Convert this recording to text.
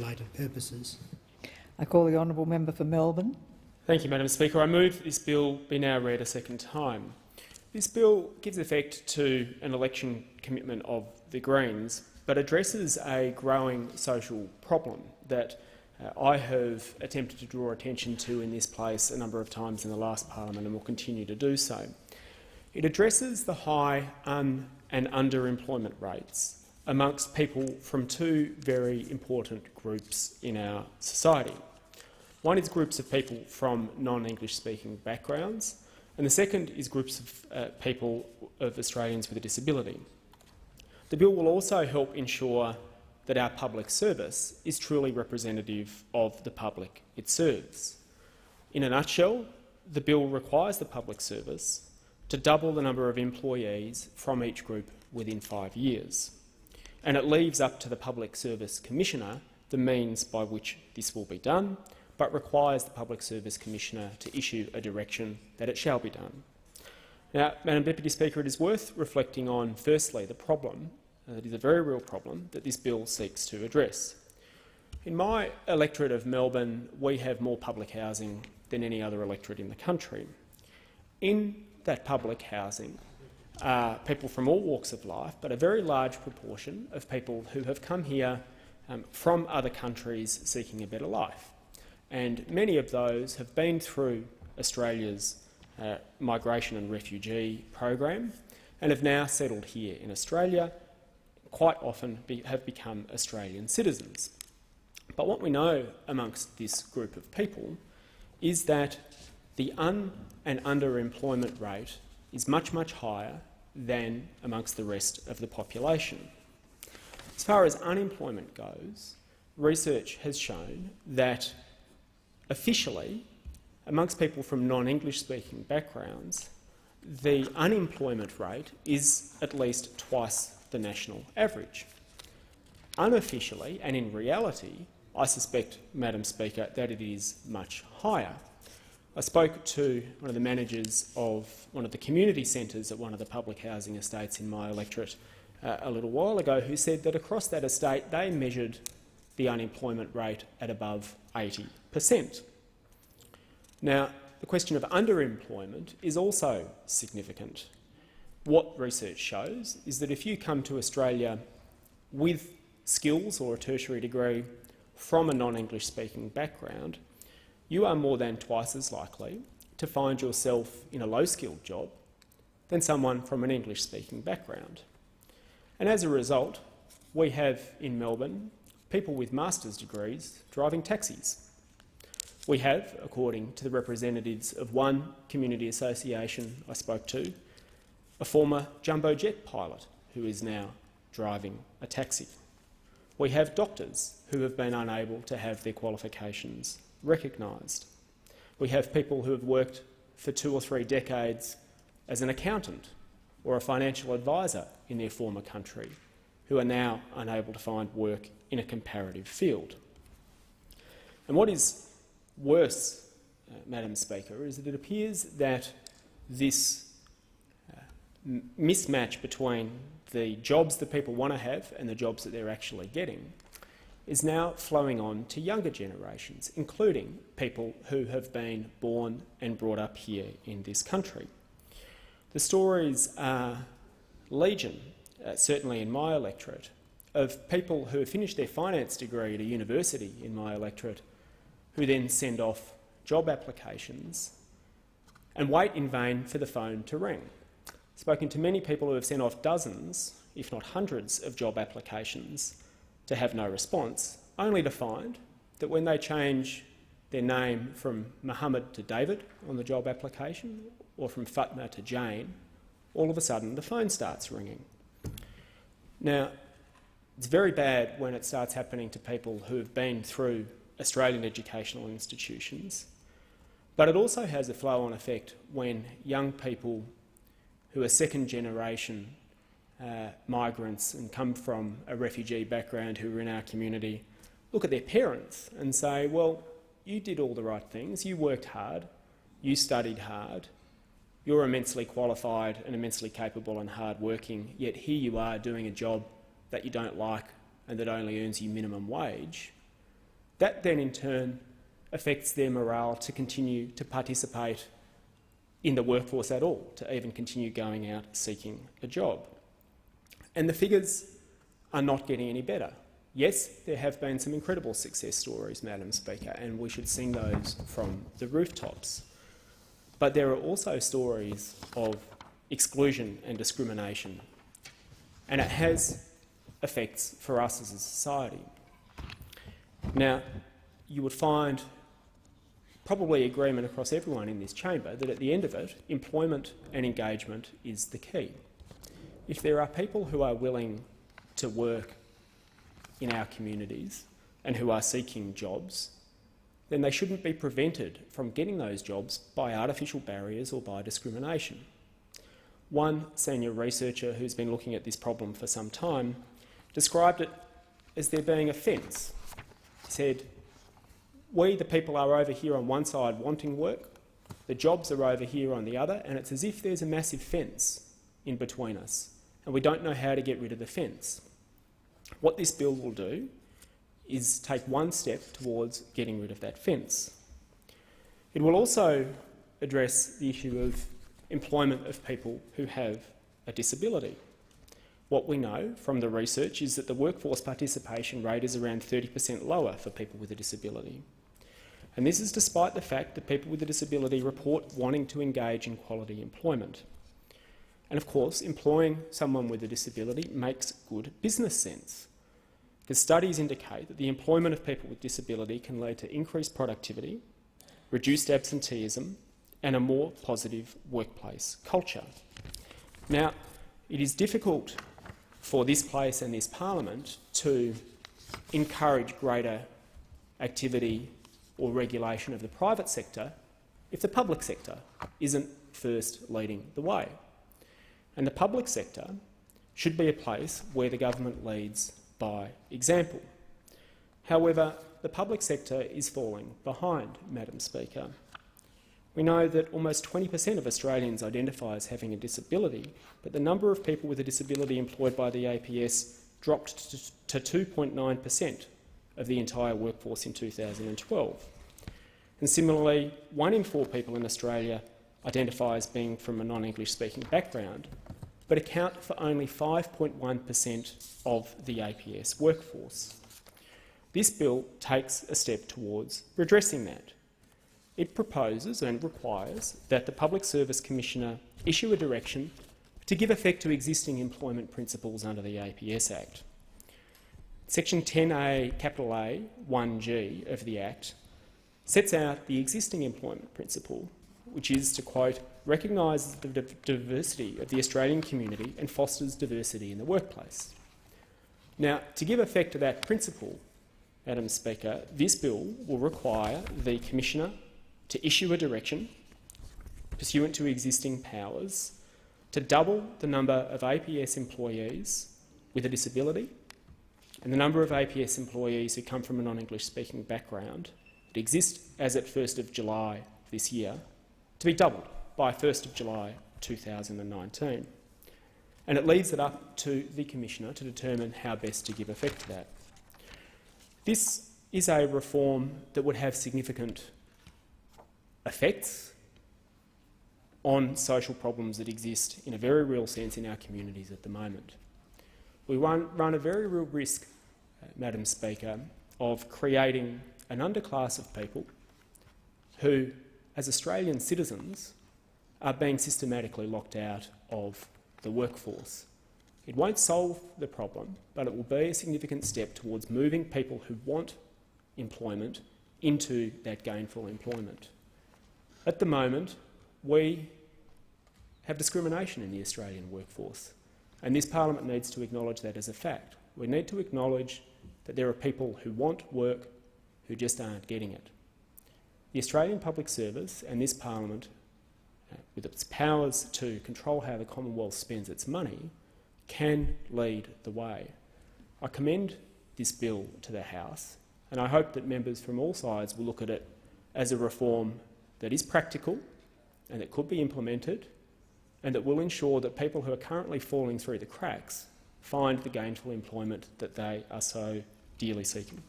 related purposes. I call the honourable member for Melbourne. Thank you, Madam Speaker. I move that this bill be now read a second time. This bill gives effect to an election commitment of the Greens, but addresses a growing social problem that I have attempted to draw attention to in this place a number of times in the last parliament and will continue to do so. It addresses the high and underemployment rates amongst people from two very important groups in our society. One is groups of people from non-English speaking backgrounds, and the second is groups of people of Australians with a disability. The bill will also help ensure that our public service is truly representative of the public it serves. In a nutshell, the bill requires the public service to double the number of employees from each group within 5 years, and it leaves up to the Public Service Commissioner the means by which this will be done, but requires the Public Service Commissioner to issue a direction that it shall be done. Now, Madam Deputy Speaker, it is worth reflecting on, firstly, the problem, it is a very real problem, that this bill seeks to address. In my electorate of Melbourne, we have more public housing than any other electorate in the country. In that public housing are people from all walks of life, but a very large proportion of people who have come here from other countries seeking a better life. And many of those have been through Australia's migration and refugee program and have now settled here in Australia, quite often have become Australian citizens. But what we know amongst this group of people is that the and underemployment rate is much, much higher than amongst the rest of the population. As far as unemployment goes, research has shown that officially, amongst people from non-English speaking backgrounds, the unemployment rate is at least twice the national average. Unofficially, and in reality, I suspect, Madam Speaker, that it is much higher. I spoke to one of the managers of one of the community centres at one of the public housing estates in my electorate a little while ago, who said that across that estate they measured the unemployment rate at above 80%. Now, the question of underemployment is also significant. What research shows is that if you come to Australia with skills or a tertiary degree from a non-English speaking background, you are more than twice as likely to find yourself in a low-skilled job than someone from an English-speaking background. And as a result, we have in Melbourne people with master's degrees driving taxis. We have, according to the representatives of one community association I spoke to, a former jumbo jet pilot who is now driving a taxi. We have doctors who have been unable to have their qualifications recognised. We have people who have worked for 2 or 3 decades as an accountant or a financial advisor in their former country who are now unable to find work in a comparative field. And what is worse, Madam Speaker, is that it appears that this mismatch between the jobs that people want to have and the jobs that they're actually getting is now flowing on to younger generations, including people who have been born and brought up here in this country. The stories are legion, certainly in my electorate, of people who have finished their finance degree at a university in my electorate who then send off job applications and wait in vain for the phone to ring. I've spoken to many people who have sent off dozens, if not hundreds, of job applications to have no response, only to find that when they change their name from Muhammad to David on the job application or from Fatma to Jane, all of a sudden the phone starts ringing. Now, it's very bad when it starts happening to people who have been through Australian educational institutions, but it also has a flow-on effect when young people who are second-generation migrants and come from a refugee background who are in our community look at their parents and say, well, you did all the right things, you worked hard, you studied hard, you're immensely qualified and immensely capable and hard-working, yet here you are doing a job that you don't like and that only earns you minimum wage. That then in turn affects their morale to continue to participate in the workforce at all, to even continue going out seeking a job. And the figures are not getting any better. Yes, there have been some incredible success stories, Madam Speaker, and we should sing those from the rooftops. But there are also stories of exclusion and discrimination, and it has effects for us as a society. Now, you would find probably agreement across everyone in this chamber that at the end of it, employment and engagement is the key. If there are people who are willing to work in our communities and who are seeking jobs, then they shouldn't be prevented from getting those jobs by artificial barriers or by discrimination. One senior researcher who's been looking at this problem for some time described it as there being a fence. He said, "We, the people, are over here on one side wanting work, the jobs are over here on the other, and it's as if there's a massive fence in between us, and we don't know how to get rid of the fence." What this bill will do is take one step towards getting rid of that fence. It will also address the issue of employment of people who have a disability. What we know from the research is that the workforce participation rate is around 30% lower for people with a disability. And this is despite the fact that people with a disability report wanting to engage in quality employment. And of course, employing someone with a disability makes good business sense, because studies indicate that the employment of people with disability can lead to increased productivity, reduced absenteeism, and a more positive workplace culture. Now, it is difficult for this place and this parliament to encourage greater activity or regulation of the private sector if the public sector isn't first leading the way. And the public sector should be a place where the government leads by example. However, the public sector is falling behind, Madam Speaker. We know that almost 20% of Australians identify as having a disability, but the number of people with a disability employed by the APS dropped to 2.9% of the entire workforce in 2012. And similarly, 1 in 4 people in Australia identify as being from a non-English speaking background, but account for only 5.1% of the APS workforce. This bill takes a step towards redressing that. It proposes and requires that the Public Service Commissioner issue a direction to give effect to existing employment principles under the APS Act. Section 10A, capital A, 1G of the Act sets out the existing employment principle, which is to, quote, "recognise the diversity of the Australian community and fosters diversity in the workplace." Now, to give effect to that principle, Madam Speaker, this bill will require the Commissioner to issue a direction, pursuant to existing powers, to double the number of APS employees with a disability and the number of APS employees who come from a non-English speaking background that exist as at 1st of July this year to be doubled by 1st of July 2019. And it leaves it up to the Commissioner to determine how best to give effect to that. This is a reform that would have significant effects on social problems that exist in a very real sense in our communities at the moment. We run a very real risk, Madam Speaker, of creating an underclass of people who, as Australian citizens, are being systematically locked out of the workforce. It won't solve the problem, but it will be a significant step towards moving people who want employment into that gainful employment. At the moment, we have discrimination in the Australian workforce, and this parliament needs to acknowledge that as a fact. We need to acknowledge that there are people who want work who just aren't getting it. The Australian Public Service and this parliament, with its powers to control how the Commonwealth spends its money, can lead the way. I commend this bill to the House, and I hope that members from all sides will look at it as a reform that is practical and that could be implemented, and that will ensure that people who are currently falling through the cracks find the gainful employment that they are so dearly seeking.